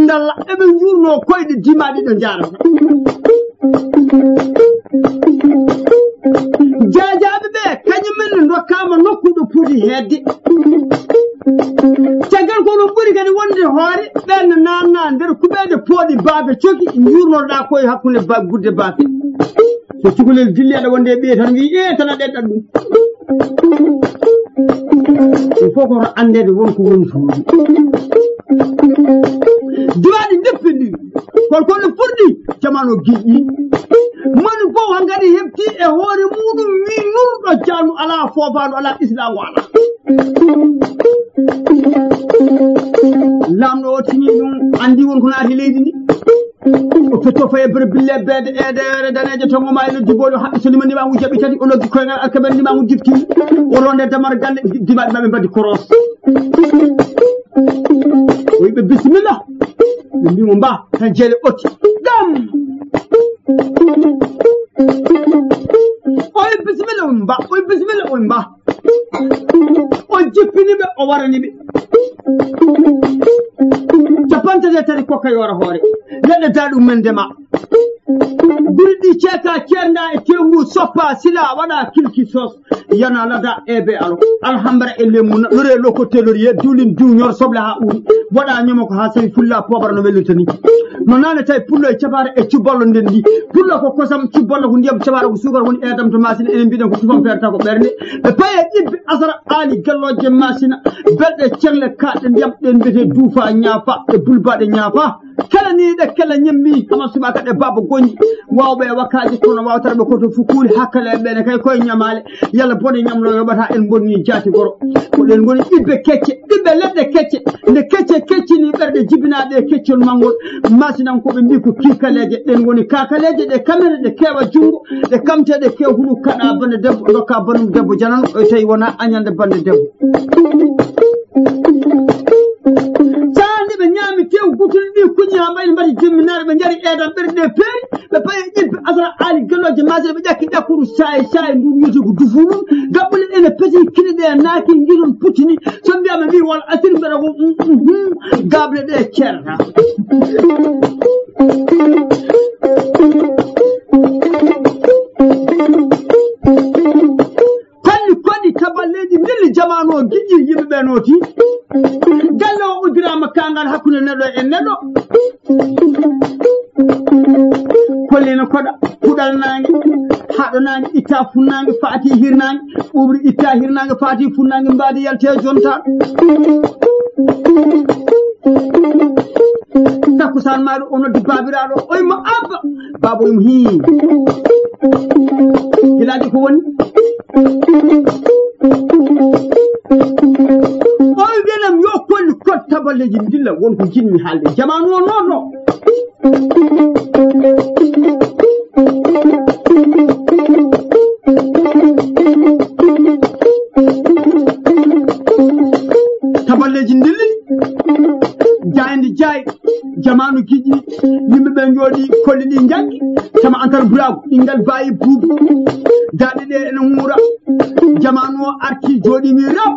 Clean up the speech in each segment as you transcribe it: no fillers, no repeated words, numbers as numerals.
ndalla ebe njurno koyde dimaadi do jaarata jajaabe be kanyumen ndokama nokkudo pudi hedde tagal ko no buri kadi wonde hoore ben nanna nder kubede poodi baabe coki njurno da koy hakkunde gudde baabe so cugulel dillede wonde be tan wi tan dedda dum il faut ko andede wonko woni fuudi diwadi deppindi ko no furdi jamano giƴƴi man ko hangadi hebti e hoore mudum wi nurdo jaanu ala fofaado ala islam wala lamdo o tini dum andi won ko naati leydi ni o fetto fay bille bede ede daneje to ngoma ilo dibodo habbi so limani ma mu jabi tati o loggi koyngal alkaben ni ma mu difti o ronde damar galle dibaade mabbe baddi koros o yibe bismillah ndi mo mba tan jele oti gam o bismillah mba o jippini be o warani be japanta de tari ko kay wara hoore ledde daadum men dema burdi ceka kenda e tengu soppa sila wada kilki sos yana lada ebe alo alhamdulillah elemu lore loko teloriye dulin dunyor sobla ha uri wada nyimo ko ha sey fulla pobar no welutani no nane tay pullo e ciabare e cibollo ndendi pullo ko kosam cibollo ko ndiyam ciabare ko sugar woni edam to masine en biden ko tufam ferta ko berne e paye dibbe asara ali galloje masina belde celle kaade ndiyam den bete duufa nyaafa e bulbade nyaafa kala ni de kala nyammi kama suba ka de baba gonji wawbe wakaji kono wawtar be ko to fukuli hakale be ne kay koy nyamale yalla boni nyamlo yobata en bonni jati goro ko den goni ibbe kecce ibbe ledde kecce de kecce ni berde jibinaade keccol mangol masinan ko be mbi ko kikaleje den goni kakaleje de kamere de kewa jungo de kamte de kew hulu kada bande debbo dokka banum debbo janan o tay wona anyande bande debbo sandi be nyami tew gutul di kunya mbay mbari jimminaare be jari edam berde pey be pay jibbe asra ali galloje masere be jakki dakuru say ndu yuti ko dufulum gabbule ene peti kinide naaki ngirun putini so mbiama mi wal asir mbere ko gable de certa kodi taballeji mil jamano gijji yimbe noti gallo udirama kangal hakkunde nedo e nedo kollina koda kudal nangi hado nangi ita funangi faati hirnangi ubri ita hirnangi faati funangi mbadi yalte jonta takusan maado ono di babiraado oy ma abba babo yum hi gilaji ko woni oy genam yo kolli kot tabaleji dilla won ko jinmi halde jamanu no tabaleji dilli jayndi jay jamanu kiji yimbe be njodi kolli di jangi sama antar burago dingal bayi bubu dade de en ngura jamanu arti jodi mi rab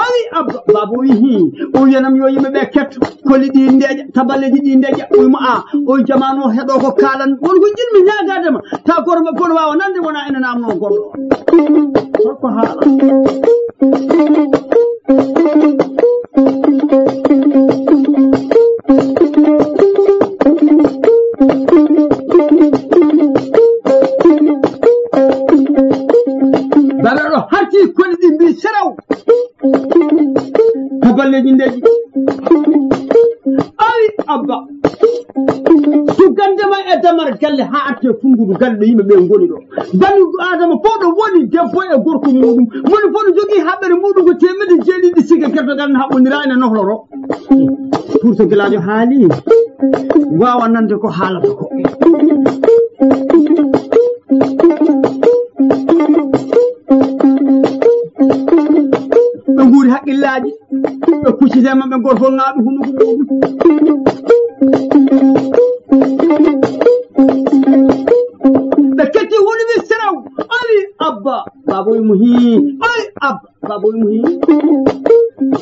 oyi abba babu hi o yanam yo yimbe be ketto kolli di ndeja tabaleji di ndeja o ma o jamanu hedo ko kalan won ko jinmi nyaagade ma ta gorma fon waawa nande wona en namno goddo ko hala balaro harti kolli di bi seraw taballeji ndeji ay abba sugandema e damar galle ha arte fungudu galle yimbe be ngoni do banu adama fodo woni debbo e gorko mudum woni fodo jogi habere mudum ko temede jeedi di siga kerto gan habondira ene nohloro pour ce que la haali wawa nande ko haalata ko be nguri hakkillaji be kuccite mabbe gorko ngaabi hunuko mudum be ketti woni be seraw ali abba baboy muhi ay abba baboy muhi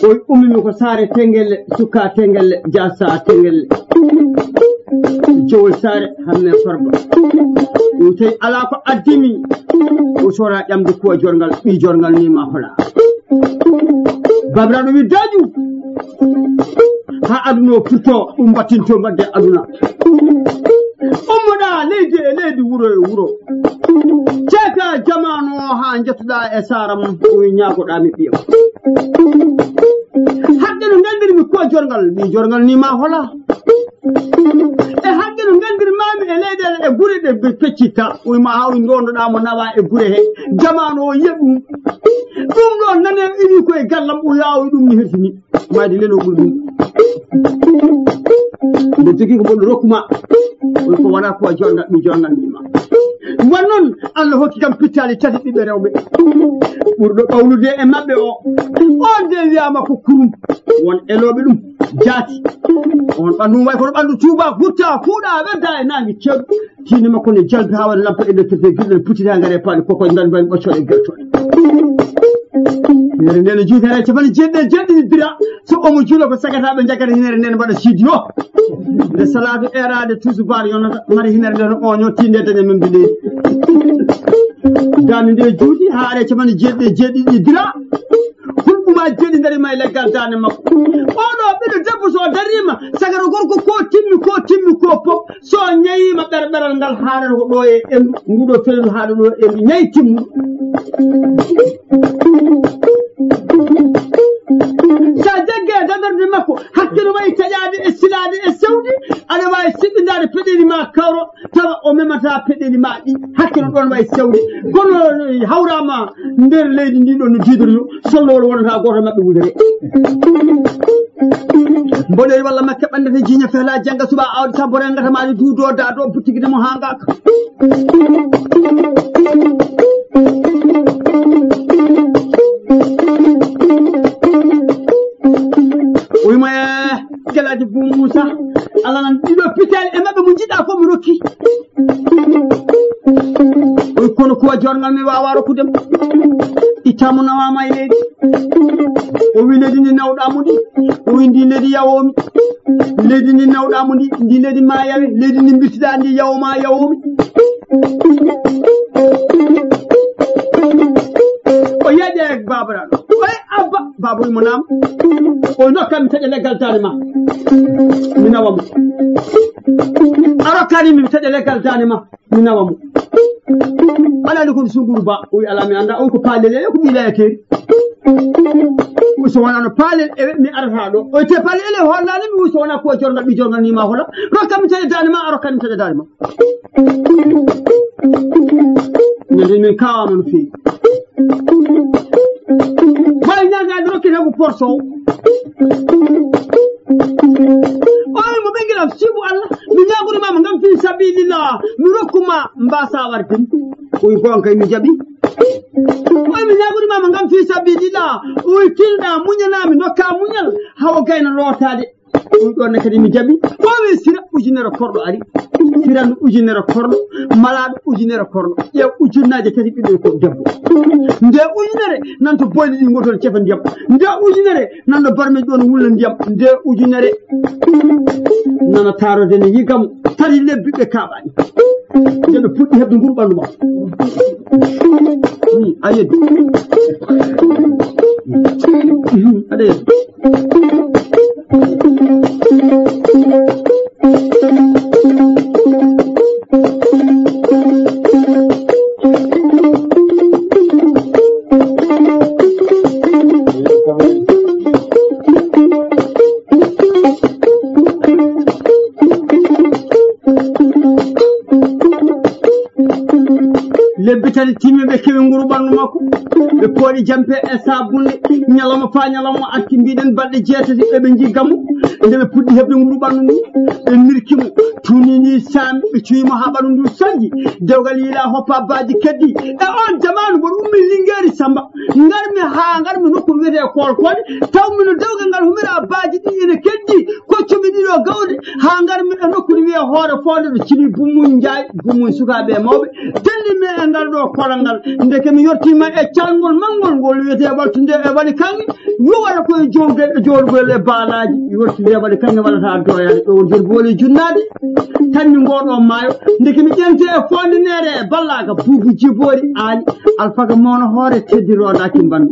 oy ummi ko sare tengel suka tengel jassa tengel jowol sare hamme farba tay ala ko addimi o sora ƴamde ko jorgal ɓi jorgal ni ma hola babiraɗo wi daaju ha aduna o furto ɗum battinto badde aduna ummoɗa leydi e leydi wuro e wuro ceeka jamanu o ha jettuɗa e sara mum oyi ñagoɗami ɓiyam haqqe no gandirmi ko jorgal ɓi jorgal ni ma hola e haqqe no gandirmami e leyɗele e gure ɗe peccitta uyma hawri dondoɗamo nawa e gure he jamanu o yiya ɗum ɗum ɗo nane ini koye gallam o yawi ɗum ni hersini mayde leno ɓuri ɗum nde jogui ko ɓoɗɗo rokkuma ko wona ko jorgal ɓi jorgal nima won noon Allah hokki kam pittali tati ɓiɓɓe rewɓe ɓurɗo ɓawlude e maɓɓe o on de wiyama ko kurum won eloɓe ɗum jaati on ɓandu way kono ɓandu tuuba hutta fuuɗa wedda e nangi cewɗo tini makko ne jalbi ha waɗa lampa électricité guilɗe puttita ngare paali koko dan bani ɓoccoɗe gertoɗe hinere ndene juutere capani jeɗɗi dira so omo juulo ko sagataɓe jaggata hinere ndene mbaɗa studio nde salatu erade tusubar yonata mari hinere nde no oño tinde daña men mbiɗe dande nde juuti haare capani jeɗɗi dira hulɓuma jeɗi darima e leggal dande makko oɗo ɓiɗo debbo so darima sagata gorko ko timmi ko pop so ñayima ɓerɓeral ngal haarata ko ɗo e endu nguɗo feledu haɗa ɗo endu ñayi timmuɗo sa jagge dadorde makko hakkilo wayi taƴade e silade e sewde aɗa wawi siɓɓidade peɗeli ma kawro tawa o memata peɗeli ma ɗi hakkilo ɗon wayi sewde kono hawrama nder leydi ndi ɗon no didorno sollowol wonata goto mabɓe wudere mboɗeri walla makke ɓandete jiña fehla jangga suɓa awde sabbore gatamaɗi duudo dado buttigidemo ha ngaka uyma gelaji bou moussa allah nan ɗiɗo pitali e maɓɓe mo jiɗɗa fof mi rokki oy kono ko jorgal mi wawa rokkudem ittamo nawama e leydi o wi leydi ndi nawɗamo ndi o wi ndi leydi yawomi leydi ndi nawɗamo ndi leydi ma yawe leydi ndi birtiɗa ndi yawoma yawomi o yaƴe babaraɗo oy abba baboy mo nam o nokkami taƴa leggal dane ma mi nawamo arokkanimi mi taƴa leggal dane ma mi nawamo alani kono suguru ba o wi ala mi anda on ko paalel ele ko ɓilayeteri so wonano paalel ewe mi arata ɗo o te paalel ele hollani mi wi so wona ko jorgal ɓi jorgal nima hola rokkami taƴa dane ma arokkani mi taƴa dane ma nande min kawama no fewi way ñagade rokkete ko porso oy mo ɓenguelam sibu Allah mi ñagurimama gam fi sabilillah mi rokkuma mbasa warden oy gonkay mi jaaɓi oy mi ñagurimama gam fi sabilillah oy tilɗa muñanami nokka muñal hawa gayna lotade ɗum ɗonne kadi mi jaaɓi owi sira ujunere korɗo ari siranɗo ujunere korɗo malaɗo ujunere korɗo ƴeew ujunnaje tati ɓiɗɗo ko debbo nde ujunere nanto boyɗe ɗi gotoon cefa ndiyam nde ujunere nanɗo barmeji ɗon wulla ndiyam nde ujunere nana tarode ne yigamo tati lebbiɓe kaɓani ndeɗo puɗɗi heɓde nguru ɓandu ma a yeddi aɗa yeddi lebbi tati timmiɓe kewi nguru ɓandu makko ɓe pooɗi jampe e sabunde ñalawma fa ñalawma arti mbiɗen balɗe jeetati ɓeɓe jiggamo nde ɓe puɗɗi heɓde nguru ɓandu ndu ɓe mirkimo tunini saami ɓe cuwimo ha ɓandu ndu sañji dewgal yiila hoppa baji keddi e on jamanu mboɗo ummi Linguére Samba garmi nokku wiyete kolkode tawmino dewgal ngal humira baji ɗi ene keddi koccumi ɗiɗo gawde ha garmi e nokkude wiye hoore fonde do cimi bumun jaay bumun sukabe mawbe telli me andal do kolangal ndeke mi yortima e calngol mangol ngol wiete waltunde e wali kangi yo wala ko jolgol e balaji yortunde e wali kangi wala ta doyade do jolgol junnade tanni ngodo maayo ndeke mi jente e fonde nere e ballaga bubu jibori ani alfaga mono hoore teddiroda kimban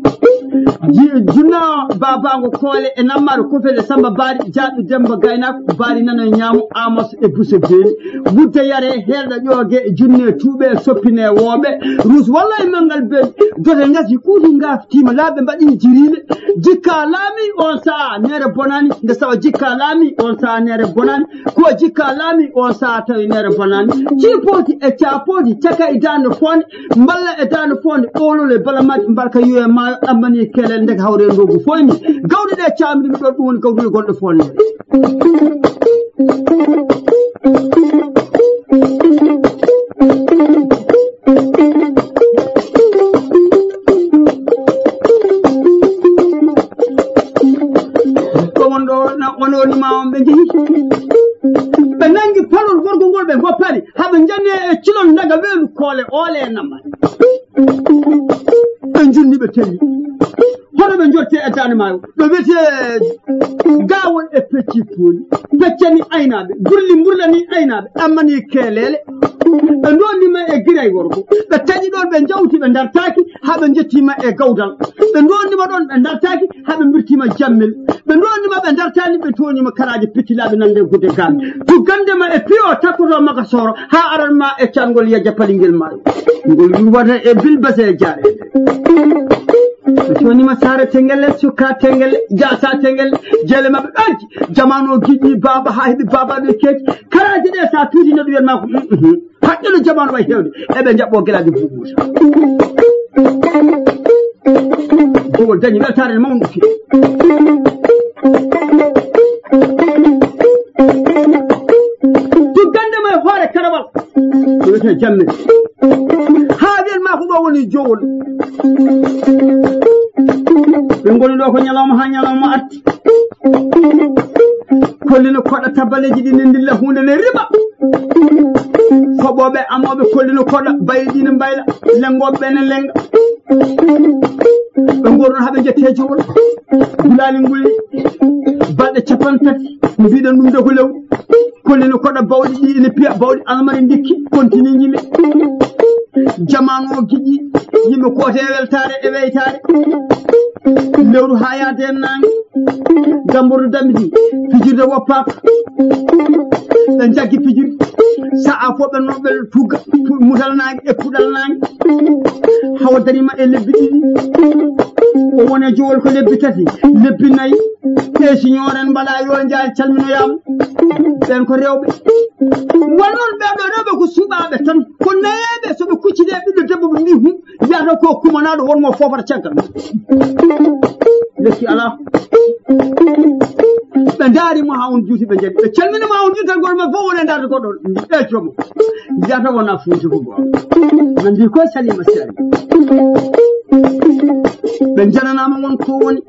junna babango kole e nammaru ko fele samba bari jaadu demba gayna ko bari nano nyaamu amos e buse beli wudde yare helda joge junne tuube soppine wobe rus wallahi mangal be dote ngati kuudi ngaftima laabe mbadi jirile jikka laami on sa nere bonani nde sawa jikka laami on sa nere bonani ko jikka laami on sa tawi nere bonani cipoti e capoti taka e dande fonde mballa e dande fonde olole balamaji mbarka yoe maayo amani kelen ndek hawre ndogu foyni gawde de caamri mi do dum woni gawde goddo fonde woni ma on be jehi be nangi palol gorgo ngol be goppari habe janne e cilon daga welu kole ole namma ben junni be telli hono be jorte e tani mayo do wete gawon e petit poli beccani aynabe burli mburlani aynabe amani kelele be ndonni ma e giray worgo be taji don be jawti be dartaki habe jettima e gawdal be ndonni ma don be dartaki habe birtima jammel be ndonni ma be dartani be toni ma karaje pittilabe nande gude gam to gande ma e pio takoto maka soro ha aran ma e ciangol ya japali ngel mayo ngol wada e bilbase jare toni ma sare tengel suka tengel jasa tengel jele ma banti jamano gidni baba haydi baba de keji karaje de sa tudi no wer ma ko hakkilo jamano way hewde e be jabbo gelaji bubusa ko dañi weltare mawdu fi to gande ma hoore karabal do wete jamme haadel ma ko do woni jowol be ngoni do ko nyalama ha nyalama atti kollino koda tabaleji din ndilla hunde ne riba fobobe amobe kollino koda baydi ne bayla lengobe ne lenga be ngorno habe jette jowol bulali ngulli balde capantati mbiiden dum de ko lew kollino koda bawdi di ne piya bawdi almari ndikki continue nyime jamano giji yimbe kote weltare e weytare lewru hayade nangi gamburu damidi fijirde woppak ben jaggi fijir saa fo be nobel tuga mutal nangi e pudal nangi hawadari ma e lebbi o wona jowol ko lebbi tati lebbi nayi e signoren bala yo njaal calmino yam ben ko rewbe wonon be do rewbe ko subabe tan ko nayebe so be kuccide biddo debbo be ni hum yaado ko kumanado wonmo fofata caggal lekki ala be daari mo ha on juuti be jebi be calmino ma on juuta gol ma fo wona darde goddo e jomo yaata wona fuuti ko go nandi ko salima sari be jananama won ko woni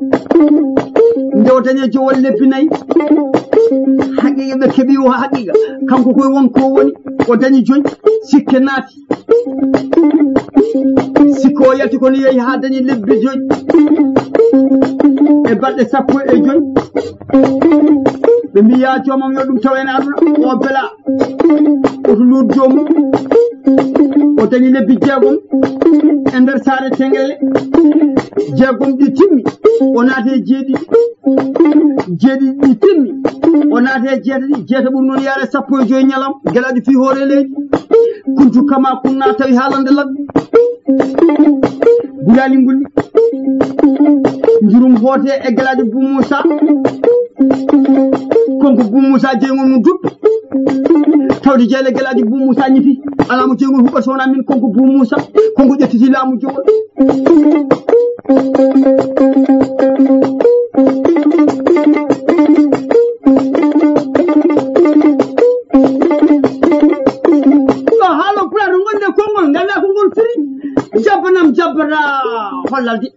ndewtane jowol lebbi nayi haqiqa be kebi o haqiqa kanko koy won ko woni o dañi joñ sikke naati sikko yalti ko ni yehi ha dañi lebbi joñ e balde sappo e joñ be mbiya jomam yo dum tawene aduna o bela o to lud jomum o dañi lebbi jeegom e nder saare tengele jeegom di timmi o naate jeedi di timmi o naate jeeta bur non yaare sappo e joy nyalam gelaadi fi hoore leedi kuntu kama kunna tawi haalande ladde bulali ngulli njurum hote e gelaadi bu Musa konko bu Musa jeengol mum dubbe tawdi jeele gelaadi bu Musa nyifi alamu jeengol hubba sona min konko bu Musa konko jettiti laamu jowol jabbara hollaldi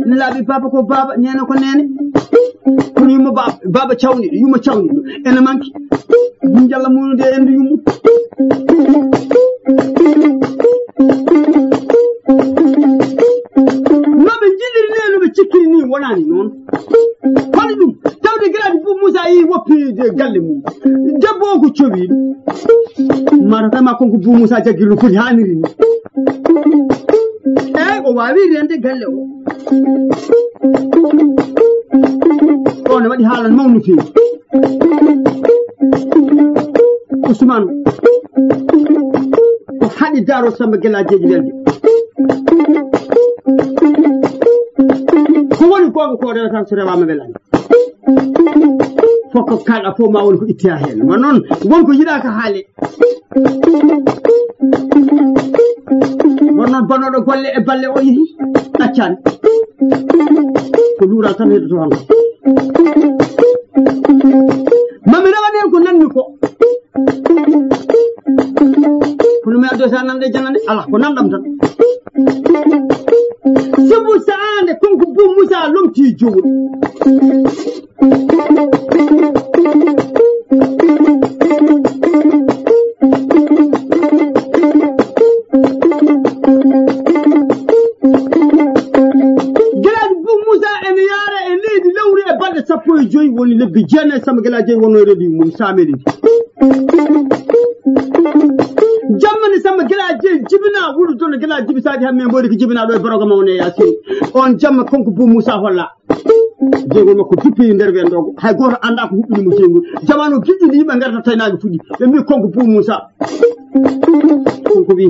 nelabi baba ko baba nena ko nene ko kono yumma baba cawni yumma cawni ene manki ɗum jalla munude endu yummu maɓe jiɗiri ne no ɓe cikkiri ni wonani noon hoɗi ɗum tawde grade Bou Moussa yi woppide galle mum debbo o ko cowiɗo maratama konko Bou Moussa jaggiri no foti haniri ni eyyi o wawi rende galle o ne waɗi haalan mawnu fewi Ousmane ko haɗi daro Samba Guelajeji welde ko woni gonga ko rewa tan so rewama welani fokko kalɗa fof ma woni ko ittiya hen ma noon wonko yiɗaka haale won noon banoɗo golle e balle o yeehi ɗaccani ko luural tan heddoto hanko mami rewanen ko nanmi ko kono mi addo sa nande janande ala ko nandam tan sabu saande konko Bou Moussa lomti jowol sappo e joyi woni lebbi jeenayi Samba Guelajeji wonno reedi mum samelidi jammani Samba Guelajeji jibina wuuro toon Guela jibi saji hamme mbodi ko jibina ɗo e boroga mawne Yasin on jamma konko Bou Moussa holla jeyngol makko duppi nder wen ɗo hay goto anda ko huɓɓinimo jeyngol jamanu giɗɗidi yimɓe garata taynaki fuɗi ɓe mbi konko Bou Moussa konko wi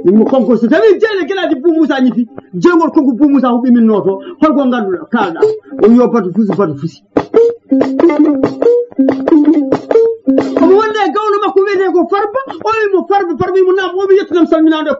mi konko so tawi jeyle Guelaji Bou Moussa ñifi jeygol konko Bou Moussa huɓɓi min noto holko ganduɗa kalɗa on yo batu fusi omo wonde e gawlo makko wiyete ko Farba o wimo Farba mo naam o wi yettunam salminade